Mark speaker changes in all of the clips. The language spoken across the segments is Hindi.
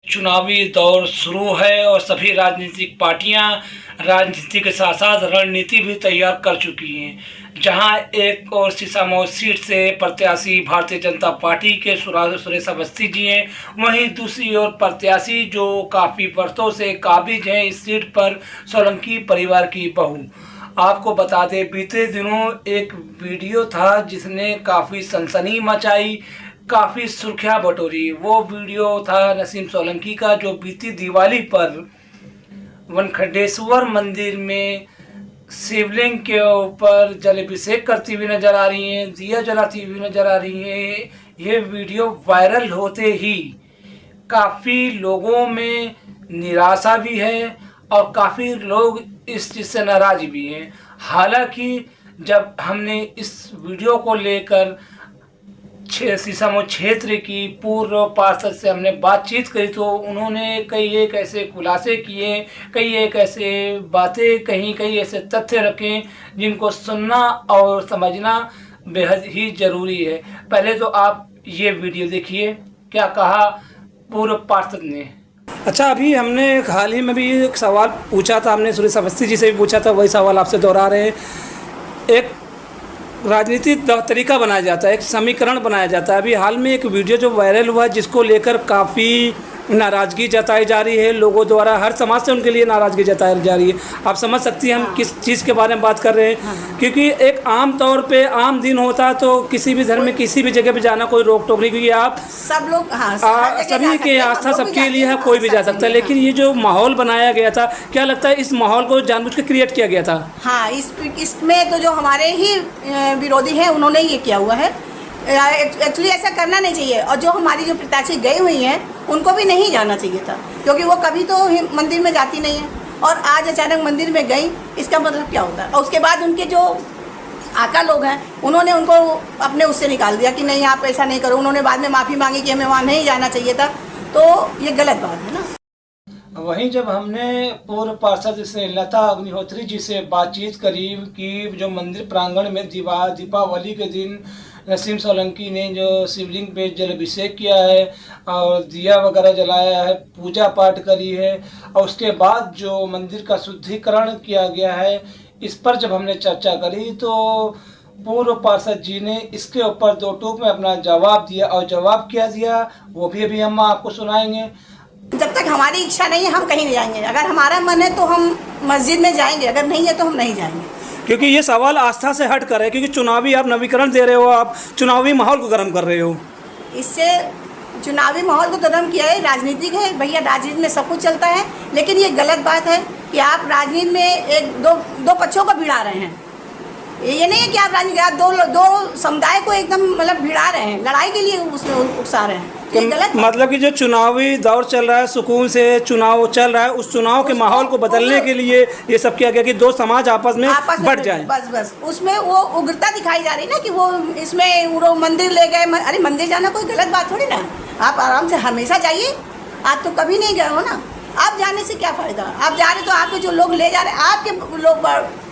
Speaker 1: चुनावी दौर शुरू है और सभी राजनीतिक पार्टियां राजनीति के साथ साथ रणनीति भी तैयार कर चुकी हैं। जहां एक और सीसामऊ सीट से प्रत्याशी भारतीय जनता पार्टी के सुरेश अवस्थी जी हैं, वहीं दूसरी ओर प्रत्याशी जो काफ़ी वर्षों से काबिज हैं इस सीट पर, सोलंकी परिवार की बहू। आपको बता दें, बीते दिनों एक वीडियो था जिसने काफ़ी सनसनी मचाई, काफ़ी सुर्खियां बटोरी। वो वीडियो था नसीम सोलंकी का, जो बीती दिवाली पर वनखंडेश्वर मंदिर में शिवलिंग के ऊपर जलाभिषेक करती हुई नजर आ रही हैं, दिया जलाती हुई नजर आ रही हैं। ये वीडियो वायरल होते ही काफ़ी लोगों में निराशा भी है और काफ़ी लोग इस चीज़ से नाराज भी हैं। हालांकि जब हमने इस वीडियो को लेकर सीसामऊ क्षेत्र की पूर्व पार्षद से हमने बातचीत करी तो उन्होंने कई एक ऐसे खुलासे किए, कई एक ऐसे बातें कहीं, कई ऐसे तथ्य रखे जिनको सुनना और समझना बेहद ही ज़रूरी है। पहले तो आप ये वीडियो देखिए, क्या कहा पूर्व पार्षद ने। अच्छा, अभी हमने हाल ही में भी एक सवाल पूछा था, हमने सुरेश अवस्थी जी से भी पूछा था, वही सवाल आपसे दोहरा रहे हैं। एक राजनीतिक तरीका बनाया जाता है, एक समीकरण बनाया जाता है। अभी हाल में एक वीडियो जो वायरल हुआ जिसको लेकर काफ़ी नाराज़गी जताई जा रही है लोगों द्वारा, हर समाज से उनके लिए नाराज़गी जताई जा रही है। आप समझ सकती हैं हम किस चीज़ के बारे में बात कर रहे हैं। क्योंकि एक आम तौर पे आम दिन होता है तो किसी भी धर्म में किसी भी जगह पे जाना कोई रोक टोक नहीं, क्योंकि आप
Speaker 2: सब लोग
Speaker 1: सभी के आस्था सबके लिए है, कोई भी जा सकता है। लेकिन ये जो माहौल बनाया गया था, क्या लगता है इस माहौल को जानबूझ के क्रिएट किया गया था?
Speaker 2: हाँ, इसमें तो जो हमारे ही विरोधी हैं उन्होंने ये किया हुआ है। एक्चुअली ऐसा करना नहीं चाहिए, और जो हमारी जो प्रत्याशी गई हुई हैं उनको भी नहीं जाना चाहिए था, क्योंकि वो कभी तो मंदिर में जाती नहीं है और आज अचानक मंदिर में गई, इसका मतलब क्या होता है। और उसके बाद उनके जो आका लोग हैं उन्होंने उनको अपने उससे निकाल दिया कि नहीं आप ऐसा नहीं करो। उन्होंने बाद में माफ़ी मांगी कि हमें वहाँ नहीं जाना चाहिए था, तो ये गलत बात है ना।
Speaker 1: वहीं जब हमने पूर्व पार्षद से लता अग्निहोत्री जी से बातचीत करी कि जो मंदिर प्रांगण में दीपावली के दिन नसीम सोलंकी ने जो शिवलिंग पे जलाभिषेक किया है और दिया वगैरह जलाया है, पूजा पाठ करी है, और उसके बाद जो मंदिर का शुद्धिकरण किया गया है, इस पर जब हमने चर्चा करी तो पूर्व पार्षद जी ने इसके ऊपर दो टूक में अपना जवाब दिया, और जवाब क्या दिया वो भी अभी हम आपको सुनाएंगे।
Speaker 2: जब तक हमारी इच्छा नहीं है हम कहीं नहीं जाएंगे। अगर हमारा मन है तो हम मस्जिद में जाएंगे, अगर नहीं है तो हम नहीं जाएंगे।
Speaker 1: क्योंकि ये सवाल आस्था से हट कर है, क्योंकि चुनावी आप नवीकरण दे रहे हो, आप चुनावी माहौल को गर्म कर रहे हो।
Speaker 2: इससे चुनावी माहौल को गर्म किया है, राजनीतिक है भैया, राजनीति में सब कुछ चलता है। लेकिन ये गलत बात है कि आप राजनीति में एक दो पक्षों को भिड़ा रहे हैं। ये नहीं है कि आप राजनीति आप दो समुदाय को एकदम मतलब भिड़ा रहे हैं, लड़ाई के लिए उसमें उकसा रहे हैं।
Speaker 1: मतलब कि जो चुनावी दौर चल रहा है, सुकून से चुनाव चल रहा है, उस चुनाव के माहौल को बदलने के लिए ये सब किया गया कि दो समाज आपस में बढ़ जाए।
Speaker 2: बस उसमें वो उग्रता दिखाई जा रही ना कि वो इसमें वो मंदिर ले गए। अरे मंदिर जाना कोई गलत बात थोड़ी ना, आप आराम से हमेशा जाइए। आप तो कभी नहीं गए हो ना, आप जाने से क्या फ़ायदा। आप जा रहे तो आपके जो लोग ले जा रहे हैं, आपके लोग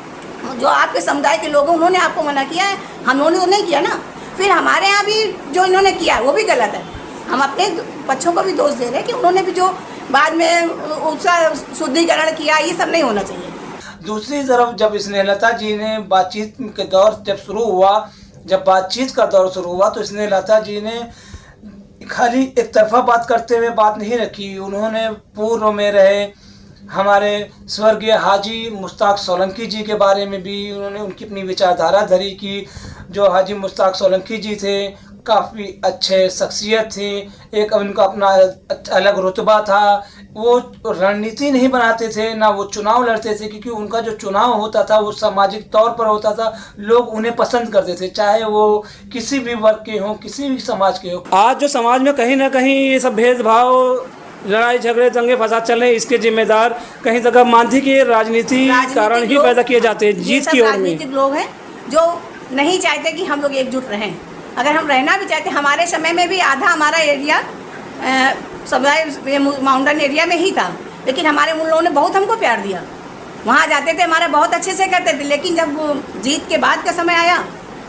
Speaker 2: जो आपके समुदाय के लोग हैं उन्होंने आपको मना किया है, हमने तो नहीं किया ना। फिर हमारे यहाँ भी जो इन्होंने किया है वो भी गलत है। हम अपने पक्षों को भी दोष दे रहे हैं कि उन्होंने भी जो बाद में उसका शुद्धिकरण किया, ये सब नहीं होना चाहिए।
Speaker 1: दूसरी तरफ जब स्नेहलता जी ने बातचीत के दौर जब बातचीत का दौर शुरू हुआ तो स्नेहलता जी ने खाली एक तरफा बात करते हुए बात नहीं रखी। उन्होंने पूर्व में रहे हमारे स्वर्गीय हाजी मुश्ताक सोलंकी जी के बारे में भी उन्होंने उनकी अपनी विचारधारा धरी कि जो हाजी मुश्ताक सोलंकी जी थे काफ़ी अच्छे शख्सियत थे, एक उनका अपना अलग रुतबा था। वो रणनीति नहीं बनाते थे, ना वो चुनाव लड़ते थे, क्योंकि उनका जो चुनाव होता था वो सामाजिक तौर पर होता था, लोग उन्हें पसंद करते थे, चाहे वो किसी भी वर्ग के हों, किसी भी समाज के हों। आज जो समाज में कहीं ना कहीं ये सब भेदभाव, लड़ाई झगड़े, दंगे फसाद चल रहे हैं, इसके जिम्मेदार कहीं जगह मांझी के राजनीति कारण ही पैदा किए जाते हैं जीत की ओर में।
Speaker 2: राजनीतिक लोग हैं जो नहीं चाहते कि हम लोग एकजुट रहें। अगर हम रहना भी चाहते, हमारे समय में भी आधा हमारा एरिया समुदाय माउंटेन एरिया में ही था, लेकिन हमारे उन लोगों ने बहुत हमको प्यार दिया। वहाँ जाते थे, हमारा बहुत अच्छे से करते थे। लेकिन जब जीत के बाद का समय आया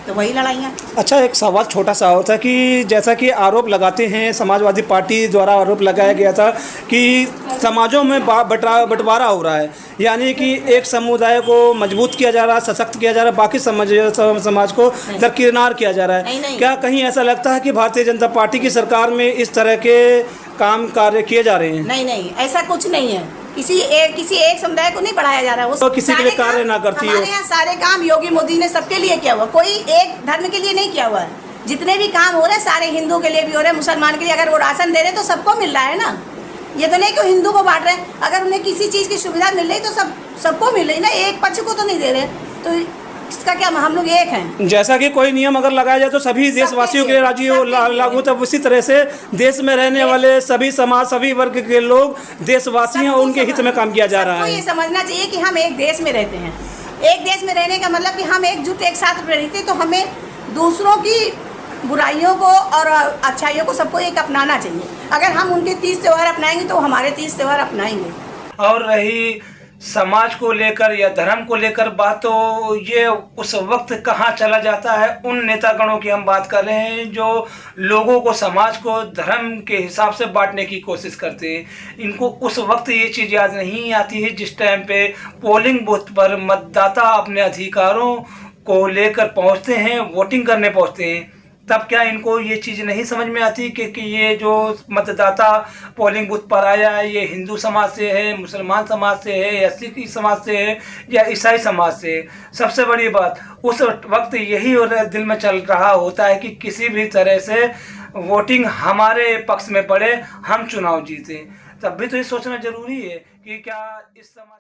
Speaker 2: तो वही लड़ाइयाँ।
Speaker 3: अच्छा, एक सवाल छोटा सा होता है कि जैसा कि आरोप लगाते हैं, समाजवादी पार्टी द्वारा आरोप लगाया गया था कि समाजों में बंटवारा हो रहा है, यानी कि एक समुदाय को मजबूत किया जा रहा है, सशक्त किया जा रहा है, बाकी समाज को दरकिनार किया जा रहा है।
Speaker 2: नहीं।
Speaker 3: क्या कहीं ऐसा लगता है कि भारतीय जनता पार्टी की सरकार में इस तरह के कार्य किए जा रहे हैं?
Speaker 2: नहीं, ऐसा कुछ नहीं है। किसी एक समुदाय को नहीं बढ़ाया जा रहा है।
Speaker 3: तो किसी के लिए कार्य ना करती हो?
Speaker 2: हमारे यहाँ सारे काम योगी मोदी ने सबके लिए किया हुआ, कोई एक धर्म के लिए नहीं किया हुआ है। जितने भी काम हो रहे हैं सारे हिंदू के लिए भी हो रहे हैं, मुसलमान के लिए। अगर वो राशन दे रहे हैं तो सबको मिल रहा है ना, ये तो नहीं कि हिंदू को बांट रहे हैं। अगर उन्हें किसी चीज़ की सुविधा मिल रही तो सबको मिल रही ना, एक पक्ष को तो नहीं दे रहे। तो इसका क्या, हम लोग एक हैं।
Speaker 3: जैसा कि कोई नियम अगर लगाया जाए तो सभी देशवासियों के लिए लागू, तब उसी तरह से देश में रहने वाले सभी समाज, सभी वर्ग के लोग देशवासी हैं और उनके हित में काम किया जा रहा है।
Speaker 2: ये समझना चाहिए कि हम एक देश में रहते हैं। एक देश में रहने का मतलब कि हम एकजुट एक साथ रहते, तो हमें दूसरों की बुराइयों को और अच्छाइयों को सबको एक अपनाना चाहिए। अगर हम उनके 30 त्यौहार अपनाएंगे तो हमारे 30 त्यौहार अपनाएंगे।
Speaker 1: और रही समाज को लेकर या धर्म को लेकर बात, तो ये उस वक्त कहाँ चला जाता है। उन नेतागणों की हम बात कर रहे हैं जो लोगों को, समाज को धर्म के हिसाब से बांटने की कोशिश करते हैं। इनको उस वक्त ये चीज़ याद नहीं आती है जिस टाइम पे पोलिंग बूथ पर मतदाता अपने अधिकारों को लेकर पहुंचते हैं, वोटिंग करने पहुंचते हैं। तब क्या इनको ये चीज़ नहीं समझ में आती कि ये जो मतदाता पोलिंग बूथ पर आया है ये हिंदू समाज से है, मुसलमान समाज से है, या सिख समाज से है, या ईसाई समाज से है। सबसे बड़ी बात उस वक्त यही दिल में चल रहा होता है कि किसी भी तरह से वोटिंग हमारे पक्ष में पड़े, हम चुनाव जीतें। तब भी तो ये सोचना जरूरी है कि क्या इस समाज